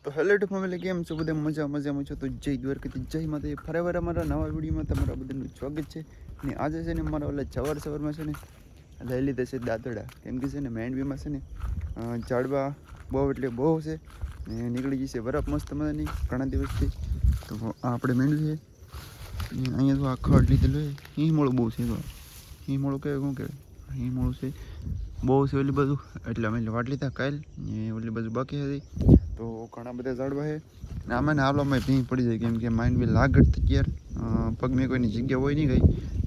તો hello two family, કેમ છો બધા? મજામાં છો? તો જય દ્વારકાથી જય માતા. ફરેવાર અમારા નવા વિડીયોમાં તમારા બધાનું સ્વાગત છે. અને આજે છે ને મારા ઓલા સવારમાં છે ને લઈ લીધા છે દાંતડા, કેમ કે છે ને માંડવીમાં છે ને ઝાડવા બહુ એટલે બહુ છે ને નીકળી ગઈ છે બરફ મસ્ત મજાની ઘણા દિવસથી. તો આપણે માંડવી છે ને અહીંયા તો આ ખડ લીધેલું છે. હિંમોળું બહુ છે, તો હિંમોળું કહેવાય શું કહેવાય, હિંમોળું છે બહુ છે ઓલી બધું, એટલે અમે વાટ લીધા કાલ ને ઓલી બધું બાકી હતી. તો ઘણા બધા ઝાડવા છે ને આમાં ને હાલવામાં ભીં પડી જાય, કેમ કે માઇન્ડ બી લાગત ક્યાર પગની કોઈની જગ્યા હોય નહીં ગઈ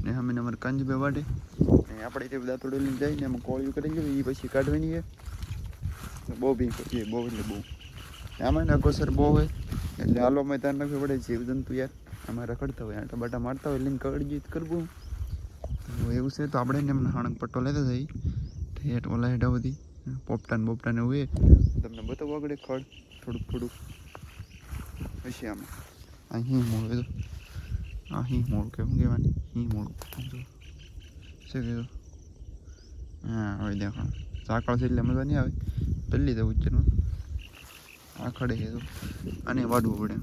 ને અમે અમારે કાંજબે વાટે ને આપણે તે બધા તોડી લઈને જઈને એમાં કોળિયું કરી ગયું એ પછી કાઢવાની છે. બહુ ભીં પડી જાય, બહુ એટલે બહુ. આમાં ને અગોસર બહુ હોય એટલે હાલવામાં ધ્યાન રાખવું પડે. જીવજંતુ યાર આમાં રખડતા હોય, આટા બાટા મારતા હોય, લઈને કવડી કરવું તો એવું છે. તો આપણે ને એમને હાણક પટ્ટો લેતા જઈએ ઠેઠ ઓલા હેઠા બધી પોપટાને હોય તમને બતાવવું આગળ ખડ થોડુંક પછી આમાં અહીં મોડું અહીં મોડું કેવું કહેવાની અહીં મોડું છે કીધું. હા હવે દેખાણ ઝાકળ છે એટલે મજા નહીં આવે. પહેલી તો ઉચ્ચરમાં આ ખડે છે તો આને વાડવું પડે,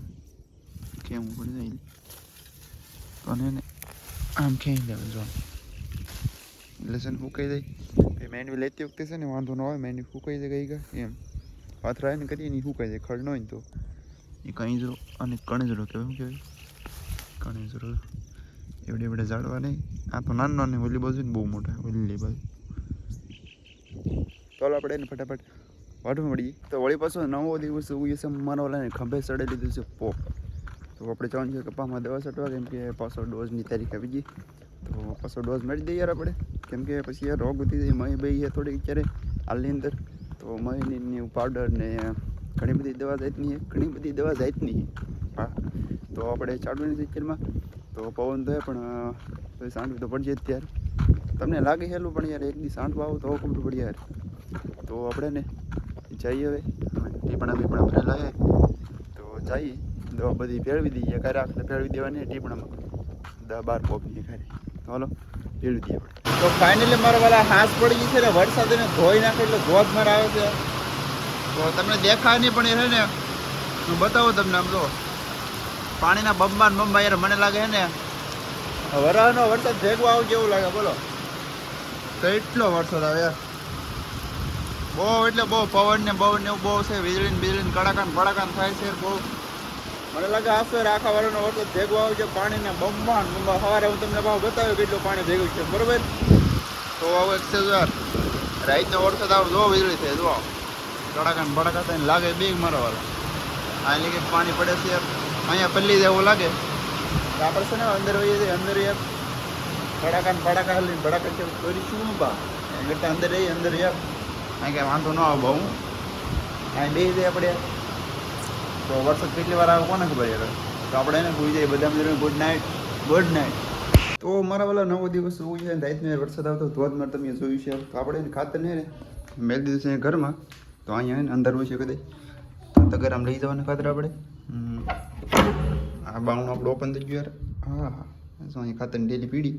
કેવું પડે જાય તો અને આમ ખેંચી લેવું જો એટલે છે ને ફૂંકાઈ જાય. મેન્યુ લેતી વખતે છે ને વાંધો ન આવે, મેન્યુ ફૂંકાઈ જાય ગઈ એમ પાથરા ને કરીએ ને ફૂંકાઈ જાય. ખડ ન હોય ને તો એ કણીજરો અને કણેજરો કહેવાય. શું કહેવાય? કણેજરો એવડે ઝાડવા નહીં. આ તો નાનો ને ઓલી બાજુ ને બહુ મોટા ઓલી બાજુ. ચાલો આપણે એને ફટાફટ વાઢવા મળીએ. તો વળી પાછો નવો દિવસ ઉગી છે મારા ઓલાને ખંભે ચડી લીધું છે પોપ. તો આપણે જવાનું છે કપામાં દવા છટવા, કેમ કે પાછો ડોઝની તારીખ આવી ગઈ. તો પાછો ડોઝ મળી દઈએ યાર આપણે, કેમ કે પછી યાર રોગ ઉઠી જાય. મહી ભાઈ થોડીક ક્યારે હાલની અંદર તો મહીની પાવડર ને ઘણી બધી દવા જાતની હા. તો આપણે ચાલવાની સિક્કરમાં તો પવન થાય પણ સાંઠ તો પડશે જ. ત્યારે તમને લાગે હેલું પણ યાર એક દી સાંઠ આવો તો ખબર પડી યાર. તો આપણે ને જઈએ હવે ટીપણા ભરેલા છે તો જઈએ દવા બધી ભેળવી દઈએ. ક્યારે આપણે ભેળવી દેવાની ટીપણામાં 10-12 પોપની ખાલી. ચાલો ભેળવી દઈએ આપણે. તો ફાઇનલી મારા વાળા હાથ પડી ગઈ છે ને વરસાદ એને ધોઈ નાખે એટલે ધોધમાર આવે છે. તો તમને દેખાય નહીં પણ એ છે ને હું બતાવું તમને. આમ તો પાણીના બંબા યાર મને લાગે છે ને વરાળનો વરસાદ ભેગો આવું જેવું લાગે. બોલો તો એટલો વરસાદ આવે યાર, બહુ એટલે બહુ પવન ને એવું બહુ છે. વીજળી કડાકાન થાય છે બહુ. મને લાગે આફેર આખા વાળાનો વરસાદ ભેગો આવે છે. પાણીના બંબા સવારે હું તમને ભાવ બતાવ્યો કેટલું પાણી ભેગું છે બરોબર. તો આવું એક છે યાર રાતનો વરસાદ આવે જો વીજળી થાય જો કડાકાન થાય લાગે બેગ મારા વાળા આ લીધે પાણી પડે છે યાર. અહીંયા પલ્લી જાય એવું લાગે તો આપણે છે ને અંદર હોઈએ છીએ. અંદર યાર ભડાકા હલી ભડાકા છે ચોરી શું બા કરતા અંદર રહીએ અંદર યાર. અહીં કાંઈ વાંધો ન આવે બહુ. અહીં બે જાય આપણે તો વરસાદ કેટલી વાર આવે કોને ખબર યાર. તો આપણે એને ભૂલી જઈએ બધા મિત્રો ગુડ નાઇટ. તો મારા વાળા નવો દિવસ એવું છે રાતનો વરસાદ આવતો ધોધમાર તમે જોયું છે. તો આપણે એને ખાતર ને મેળ દીધું છે ઘરમાં. તો અહીંયા ને અંદર હોય છે કદાચ તો તગર આમ લઈ જવાના ખાતર આપણે. આ બાણું આપણું ઓપન થઈ ગયું યાર. હા અહીંયા ખાતરની ડેલી પીડી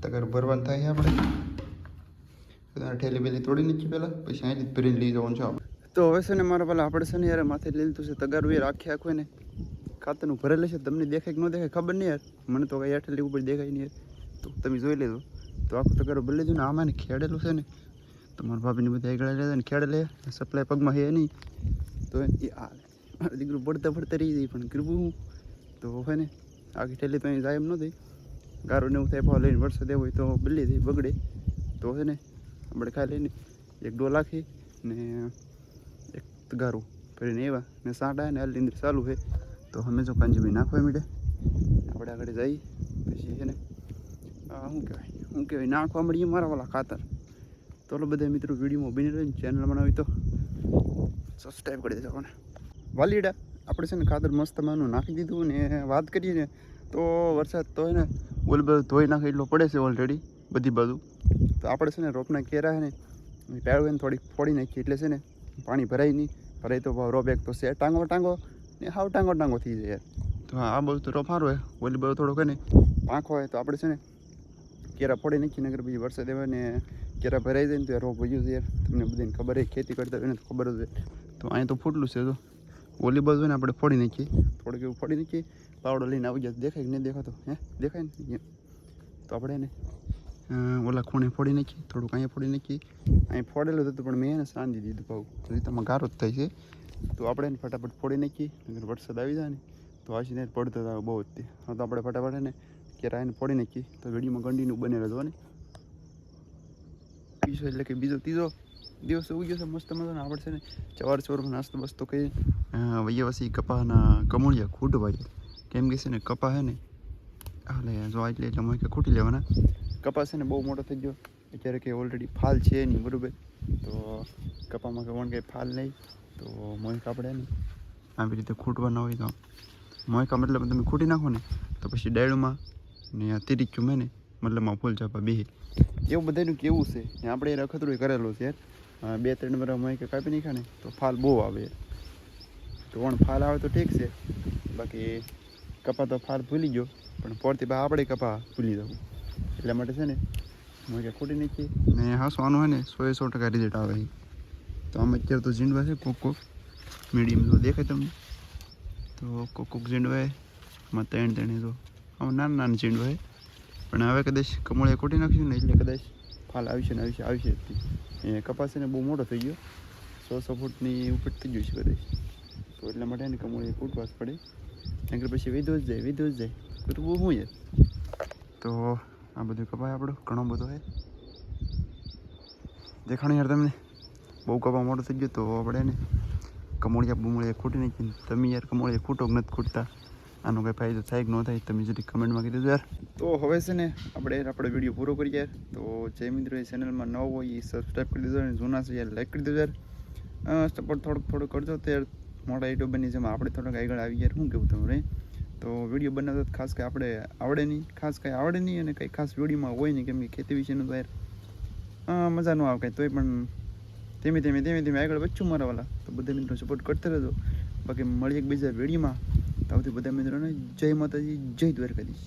તગર ભરવાનું થાય છે આપણે. ઠેલી બેલી તોડી નાખીએ પહેલાં, પછી અહીંથી ભરીને લઈ જવાનું છે આપણે. તો હવે છે ને મારા પેલા આપણે છે ને યાર માથે લઈ લીધું છે તગારું યાર. આખું ને ખાતરનું ભરેલું છે. તમને દેખાય કે ન દેખાય ખબર નહીં યાર, મને તો કઈ હેઠળ ઉપર દેખાય નહીં યાર. તો તમે જોઈ લેજો. તો આખું તગારું ભરી લીધું ને આમાં ને ખેડેલું છે ને તો મારા ભાભીને બધા આગળ લેતા ને ખેડે લે સપ્લાય પગમાં છે નહીં. તો એ મારું દીકરું પડતા રહી જાય પણ કરવું હું તો હોય ને આખી ઠેલી તો અહીં જાય એમ નથી. ગારું ને એવું થાય ભાવ લઈને વરસાદ એવો હોય તો બદલી થઈ બગડે. તો છે ને આપણે ખાઈ લઈને એક ડોલ નાખી ને એક તગારું ભરીને એવા ને સાંટા ને હાલની અંદર ચાલુ છે. તો અમે જો કાંજીભાઈ નાખવા મીડે આપણે આગળ જઈએ પછી છે ને શું કહેવાય નાખવા મળીએ મારા વાળા ખાતર. તો બધા મિત્રો વિડીયોમાં બની રહે ને ચેનલ બનાવી તો સબસ્ક્રાઈબ કરી દેજો. કોને વાલીડા આપણે છે ને ખાતર મસ્ત માનું નાખી દીધું ને વાત કરીએ ને તો વરસાદ તો એને ઓલ બધું ધોઈ નાખે એટલો પડે છે ઓલરેડી બધી બાજુ. તો આપણે છે ને રોપના કેરા છે ને પેળવીને થોડીક ફોડી નાખીએ એટલે છે ને પાણી ભરાય નહીં. ભરાય તો રોપ એક તો છે ટાંગો ને હાવ ટાંગો થઈ જાય યાર. તો હા આ બધું તો રોપ સારું હોય. ઓલી બધું થોડુંક ને પાંખો હોય તો આપણે છે ને કેરા ફોડી નાખીએ નગર પછી વરસાદ આવે ને કેરા ભરાઈ જાય ને તો રોપ ભર્યું છે યાર. તમને બધાને ખબર છે ખેતી કરતા હોય ને તો ખબર જ હોય. તો અહીં તો ફૂટલું છે તો ઓલી બાજુ ને આપણે ફોડી નાખીએ, થોડુંક એવું ફોડી નાખીએ, પાવડો લઈને આવી જાય. દેખાય કે નહીં દેખાતો? દેખાય ને? તો આપણે એને ઓલા ખૂણે ફોડી નાખીએ, થોડુંક અહીંયા ફોડી નાખીએ. અહીં ફોડેલું હતું પણ મેં એને સાંધી દીધું ભાવ, તો એ તમારે ગારો જ થાય છે. તો આપણે એને ફટાફટ ફોડી નાખીએ, અગર વરસાદ આવી જાય ને તો આશી ને પડતો થાય બહુ જ તે. હા તો આપણે ફટાફટ એને ક્યારે એને ફોડી નાખીએ તો વિડીયોમાં કન્ટિન્યુ બનેલો જો ને. બીજો એટલે કે બીજો ત્રીજો દિવસ ઉગી ગયો છે મસ્ત મજાનો. આપણે છે ને સવારમાં નાસ્તો બસ્તો કરી વૈયા વસી કપાના કમોળિયા ખૂટવાય, કેમ કે છે ને કપા છે ને હાલે જો એટલે મોય કે ખૂટી લેવાના. કપા છે ને બહુ મોટો થઈ ગયો અત્યારે, કે ઓલરેડી ફાલ છે નહીં બરાબર. તો કપામાં કે કંઈ ફાલ નહીં, તો મોયકા આપણે ને આવી રીતે ખૂટવાના હોય. તો મોયકા મતલબ તમે ખૂટી નાખો ને તો પછી ડાયડમાં ને તીરીક્યું મેં ને મતલબમાં ફૂલ ચાપા બે એવું બધાનું કેવું છે. આપણે એ રખતરું કરેલું છે યાર, 2-3 વાર મોયકા કાપી નાખ્યા ને તો ફાલ બહુ આવે. તો પણ ફાલ આવે તો ઠીક છે, બાકી કપા તો ફાલ ભૂલી ગયો પણ પોરથી બા આપણે કપા ભૂલી જવું. એટલા માટે છે ને મોયકા ખૂટી નાખીએ ને હસવાનું હોય ને 100% રિઝલ્ટ આવે. તો આમ અત્યારે તો ઝીંડવા છે કોક મીડિયમ તો દેખાય તમને, તો કોક ઝીંડવા એમાં 3 તો આમ નાના ઝીંડવા છે. પણ હવે કદાચ કમોળે ખૂટી નાખશું ને એટલે કદાચ ફાલ આવશે ને આવશે જ. એ કપાસ છે ને બહુ મોટો થઈ ગયો, 100 ફૂટની ઉપર થઈ ગયું છે કદાચ. તો એટલા માટે એને કમોળે ખૂટવા જ પડે, કારણ કે પછી વિધો જ જાય તો બહુ શું યાર. તો આ બધું કપાય આપણો ઘણો બધો છે દેખાણું યાર તમને. બહુ કપા મોટો થઈ ગયો તો આપણે એને કમોળિયા ખૂટી નાખીને. તમે યાર કમોળિયા ખૂટો કે નથી ખૂટતા, આનો કંઈ ફાયદો થાય કે ન થાય તમે જરી કમેન્ટમાં કીધું યાર. તો હવે છે ને આપણો વિડીયો પૂરો કરી યાર. તો જે મિત્રો એ ચેનલમાં નવો હોય એ સબસ્ક્રાઈબ કરી દેજો, અને જૂના છે યાર લાઈક કરી દેજો યાર. સપોર્ટ થોડુંક કરજો તો યાર મોટા યુટ્યુબરની જેમ આપણે થોડોક આગળ આવી યાર. શું કેવું તમારે? તો વિડીયો બનાવતો ખાસ કંઈ આપણે આવડે નહીં, અને કંઈ ખાસ વિડીયોમાં હોય નહીં, કેમ કે ખેતી વિશેનું તો યાર મજા ન આવે કાંઈ. તોય પણ ધીમે આગળ વધશું મારા વાલા. તો બધા મિત્રો સપોર્ટ કરતા રહેજો. બાકી મળીએ એક બીજા વિડીયોમાં. તો બધા મિત્રોને જય માતાજી, જય દ્વારકાધીશ.